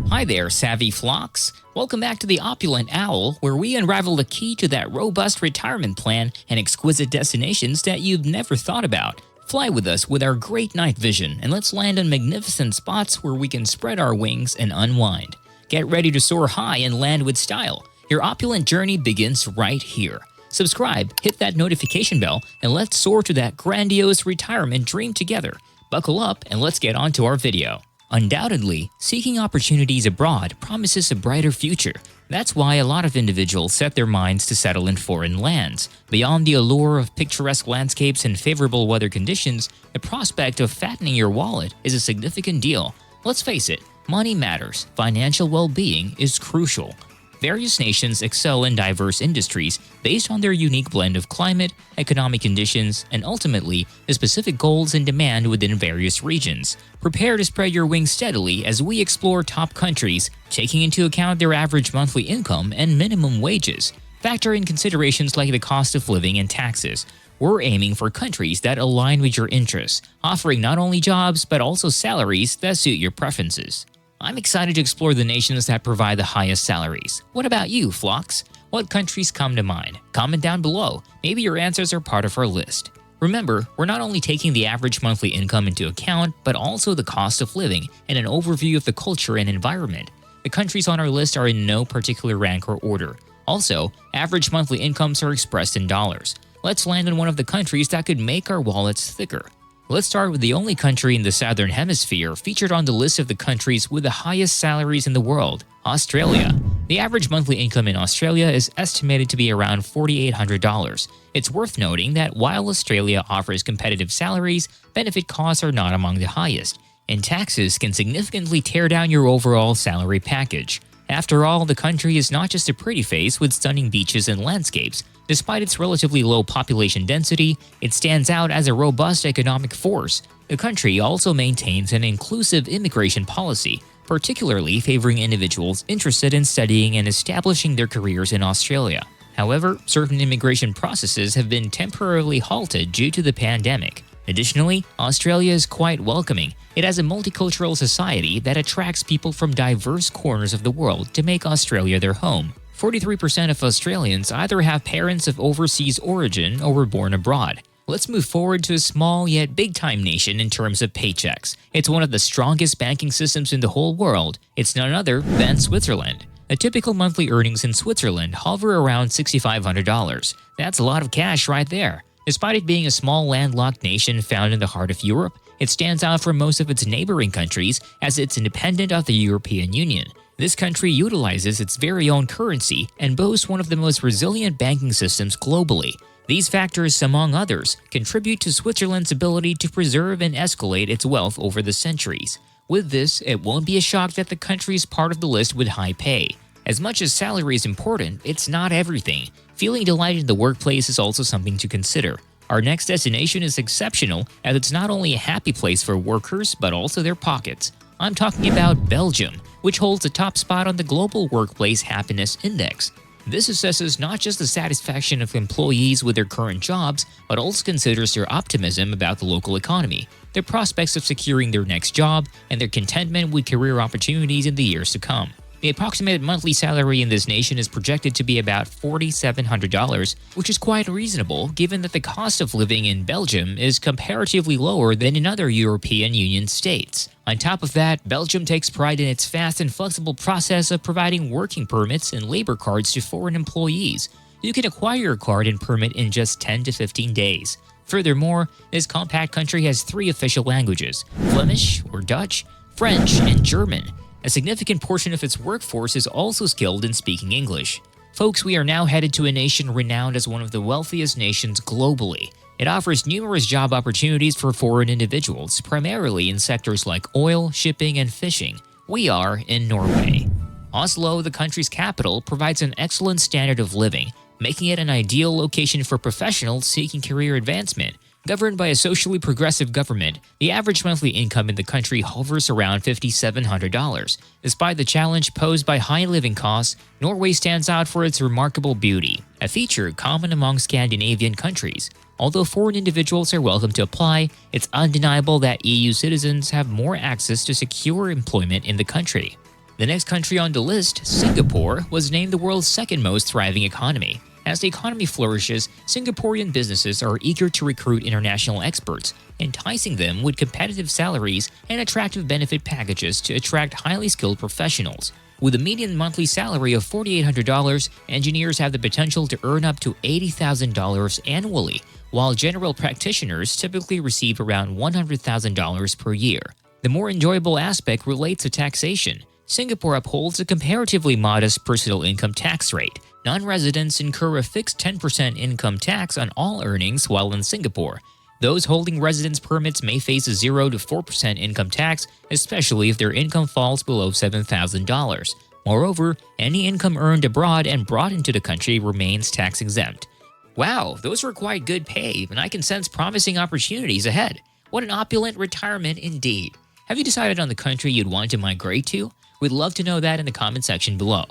Hi there, savvy flocks! Welcome back to the Opulent Owl, where we unravel the key to that robust retirement plan and exquisite destinations that you've never thought about. Fly with us with our great night vision, and let's land on magnificent spots where we can spread our wings and unwind. Get ready to soar high and land with style. Your opulent journey begins right here. Subscribe, hit that notification bell, and let's soar to that grandiose retirement dream together. Buckle up and let's get on to our video. Undoubtedly, seeking opportunities abroad promises a brighter future. That's why a lot of individuals set their minds to settle in foreign lands. Beyond the allure of picturesque landscapes and favorable weather conditions, the prospect of fattening your wallet is a significant deal. Let's face it, money matters. Financial well-being is crucial. Various nations excel in diverse industries based on their unique blend of climate, economic conditions, and ultimately, the specific goals and demand within various regions. Prepare to spread your wings steadily as we explore top countries, taking into account their average monthly income and minimum wages. Factor in considerations like the cost of living and taxes. We're aiming for countries that align with your interests, offering not only jobs but also salaries that suit your preferences. I'm excited to explore the nations that provide the highest salaries. What about you, flocks? What countries come to mind? Comment down below. Maybe your answers are part of our list. Remember, we're not only taking the average monthly income into account, but also the cost of living and an overview of the culture and environment. The countries on our list are in no particular rank or order. Also, average monthly incomes are expressed in dollars. Let's land in one of the countries that could make our wallets thicker. Let's start with the only country in the Southern Hemisphere featured on the list of the countries with the highest salaries in the world, Australia. The average monthly income in Australia is estimated to be around $4,800. It's worth noting that while Australia offers competitive salaries, benefit costs are not among the highest, and taxes can significantly tear down your overall salary package. After all, the country is not just a pretty face with stunning beaches and landscapes. Despite its relatively low population density, it stands out as a robust economic force. The country also maintains an inclusive immigration policy, particularly favoring individuals interested in studying and establishing their careers in Australia. However, certain immigration processes have been temporarily halted due to the pandemic. Additionally, Australia is quite welcoming. It has a multicultural society that attracts people from diverse corners of the world to make Australia their home. 43% of Australians either have parents of overseas origin or were born abroad. Let's move forward to a small yet big-time nation in terms of paychecks. It's one of the strongest banking systems in the whole world. It's none other than Switzerland. A typical monthly earnings in Switzerland hover around $6,500. That's a lot of cash right there. Despite it being a small landlocked nation found in the heart of Europe, it stands out from most of its neighboring countries as it's independent of the European Union. This country utilizes its very own currency and boasts one of the most resilient banking systems globally. These factors, among others, contribute to Switzerland's ability to preserve and escalate its wealth over the centuries. With this, it won't be a shock that the country is part of the list with high pay. As much as salary is important, it's not everything. Feeling delighted in the workplace is also something to consider. Our next destination is exceptional as it's not only a happy place for workers but also their pockets. I'm talking about Belgium, which holds the top spot on the Global Workplace Happiness Index. This assesses not just the satisfaction of employees with their current jobs, but also considers their optimism about the local economy, their prospects of securing their next job, and their contentment with career opportunities in the years to come. The approximate monthly salary in this nation is projected to be about $4,700, which is quite reasonable given that the cost of living in Belgium is comparatively lower than in other European Union states. On top of that, Belgium takes pride in its fast and flexible process of providing working permits and labor cards to foreign employees. You can acquire a card and permit in just 10 to 15 days. Furthermore, this compact country has 3 official languages: Flemish or Dutch, French, and German. A significant portion of its workforce is also skilled in speaking English. Folks, we are now headed to a nation renowned as one of the wealthiest nations globally. It offers numerous job opportunities for foreign individuals, primarily in sectors like oil, shipping, and fishing. We are in Norway. Oslo, the country's capital, provides an excellent standard of living, making it an ideal location for professionals seeking career advancement. Governed by a socially progressive government, the average monthly income in the country hovers around $5,700. Despite the challenge posed by high living costs, Norway stands out for its remarkable beauty, a feature common among Scandinavian countries. Although foreign individuals are welcome to apply, it's undeniable that EU citizens have more access to secure employment in the country. The next country on the list, Singapore, was named the world's second most thriving economy. As the economy flourishes, Singaporean businesses are eager to recruit international experts, enticing them with competitive salaries and attractive benefit packages to attract highly skilled professionals. With a median monthly salary of $4,800, engineers have the potential to earn up to $80,000 annually, while general practitioners typically receive around $100,000 per year. The more enjoyable aspect relates to taxation. Singapore upholds a comparatively modest personal income tax rate. Non-residents incur a fixed 10% income tax on all earnings while in Singapore. Those holding residence permits may face a 0 to 4% income tax, especially if their income falls below $7,000. Moreover, any income earned abroad and brought into the country remains tax-exempt. Wow, those were quite good pay, and I can sense promising opportunities ahead. What an opulent retirement indeed. Have you decided on the country you'd want to migrate to? We'd love to know that in the comment section below.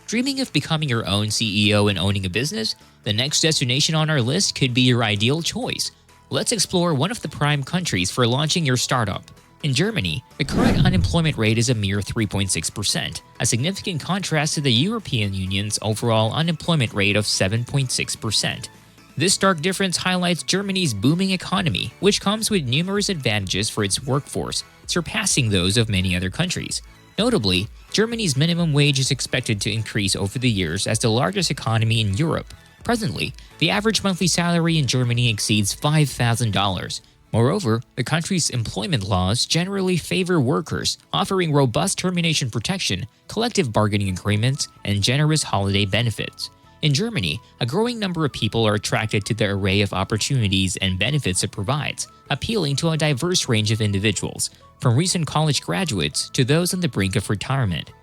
Dreaming of becoming your own CEO and owning a business? The next destination on our list could be your ideal choice. Let's explore one of the prime countries for launching your startup. In Germany, the current unemployment rate is a mere 3.6%, a significant contrast to the European Union's overall unemployment rate of 7.6%. This stark difference highlights Germany's booming economy, which comes with numerous advantages for its workforce, surpassing those of many other countries. Notably, Germany's minimum wage is expected to increase over the years as the largest economy in Europe. Presently, the average monthly salary in Germany exceeds $5,000. Moreover, the country's employment laws generally favor workers, offering robust termination protection, collective bargaining agreements, and generous holiday benefits. In Germany, a growing number of people are attracted to the array of opportunities and benefits it provides, appealing to a diverse range of individuals, from recent college graduates to those on the brink of retirement.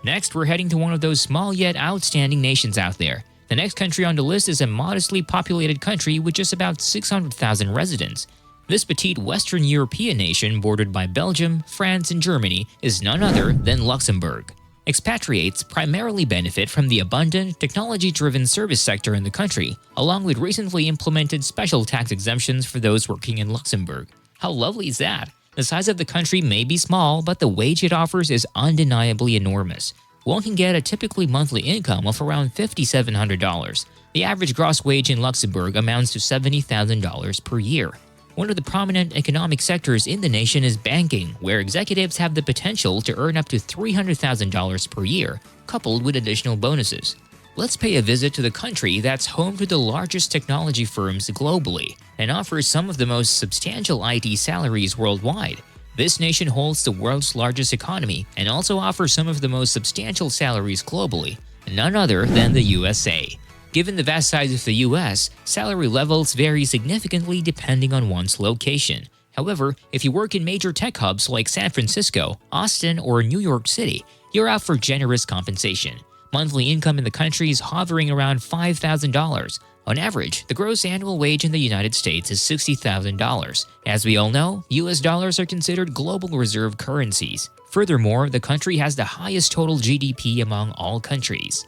Next, we're heading to one of those small yet outstanding nations out there. The next country on the list is a modestly populated country with just about 600,000 residents. This petite Western European nation bordered by Belgium, France, and Germany is none other than Luxembourg. Expatriates primarily benefit from the abundant, technology-driven service sector in the country, along with recently implemented special tax exemptions for those working in Luxembourg. How lovely is that? The size of the country may be small, but the wage it offers is undeniably enormous. One can get a typically monthly income of around $5,700. The average gross wage in Luxembourg amounts to $70,000 per year. One of the prominent economic sectors in the nation is banking, where executives have the potential to earn up to $300,000 per year, coupled with additional bonuses. Let's pay a visit to the country that's home to the largest technology firms globally and offers some of the most substantial IT salaries worldwide. This nation holds the world's largest economy and also offers some of the most substantial salaries globally, none other than the USA. Given the vast size of the US, salary levels vary significantly depending on one's location. However, if you work in major tech hubs like San Francisco, Austin, or New York City, you're out for generous compensation. Monthly income in the country is hovering around $5,000. On average, the gross annual wage in the United States is $60,000. As we all know, US dollars are considered global reserve currencies. Furthermore, the country has the highest total GDP among all countries.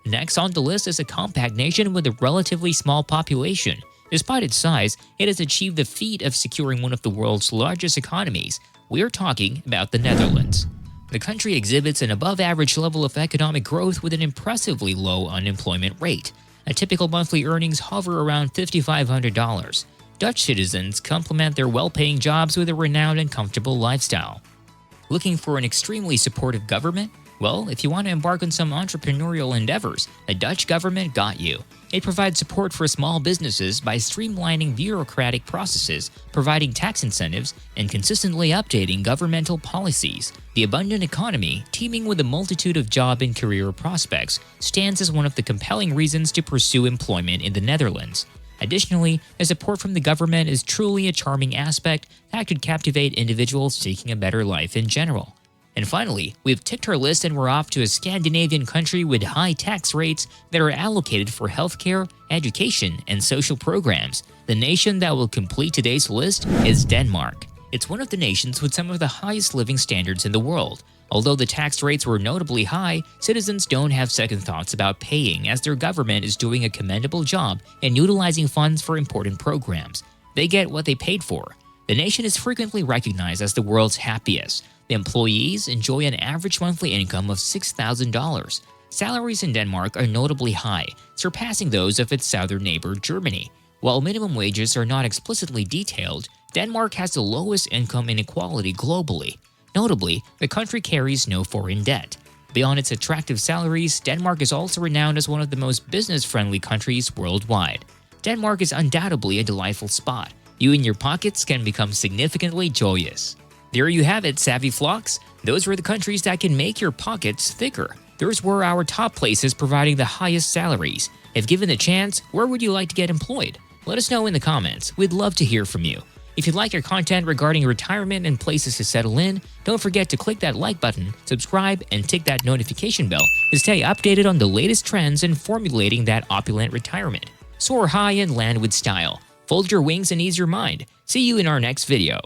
Next on the list is a compact nation with a relatively small population. Despite its size, it has achieved the feat of securing one of the world's largest economies. We are talking about the Netherlands. The country exhibits an above-average level of economic growth with an impressively low unemployment rate. A typical monthly earnings hover around $5,500. Dutch citizens complement their well-paying jobs with a renowned and comfortable lifestyle. Looking for an extremely supportive government? Well, if you want to embark on some entrepreneurial endeavors, the Dutch government got you. It provides support for small businesses by streamlining bureaucratic processes, providing tax incentives, and consistently updating governmental policies. The abundant economy, teeming with a multitude of job and career prospects, stands as one of the compelling reasons to pursue employment in the Netherlands. Additionally, the support from the government is truly a charming aspect that could captivate individuals seeking a better life in general. And finally, we've ticked our list and we're off to a Scandinavian country with high tax rates that are allocated for healthcare, education, and social programs. The nation that will complete today's list is Denmark. It's one of the nations with some of the highest living standards in the world. Although the tax rates were notably high, citizens don't have second thoughts about paying as their government is doing a commendable job in utilizing funds for important programs. They get what they paid for. The nation is frequently recognized as the world's happiest. The employees enjoy an average monthly income of $6,000. Salaries in Denmark are notably high, surpassing those of its southern neighbor Germany. While minimum wages are not explicitly detailed, Denmark has the lowest income inequality globally. Notably, the country carries no foreign debt. Beyond its attractive salaries, Denmark is also renowned as one of the most business-friendly countries worldwide. Denmark is undoubtedly a delightful spot. You and your pockets can become significantly joyous. There you have it, savvy flocks. Those were the countries that can make your pockets thicker. Those were our top places providing the highest salaries. If given the chance, where would you like to get employed? Let us know in the comments. We'd love to hear from you. If you like our content regarding retirement and places to settle in, don't forget to click that like button, subscribe, and tick that notification bell to stay updated on the latest trends in formulating that opulent retirement. Soar high and land with style. Fold your wings and ease your mind. See you in our next video.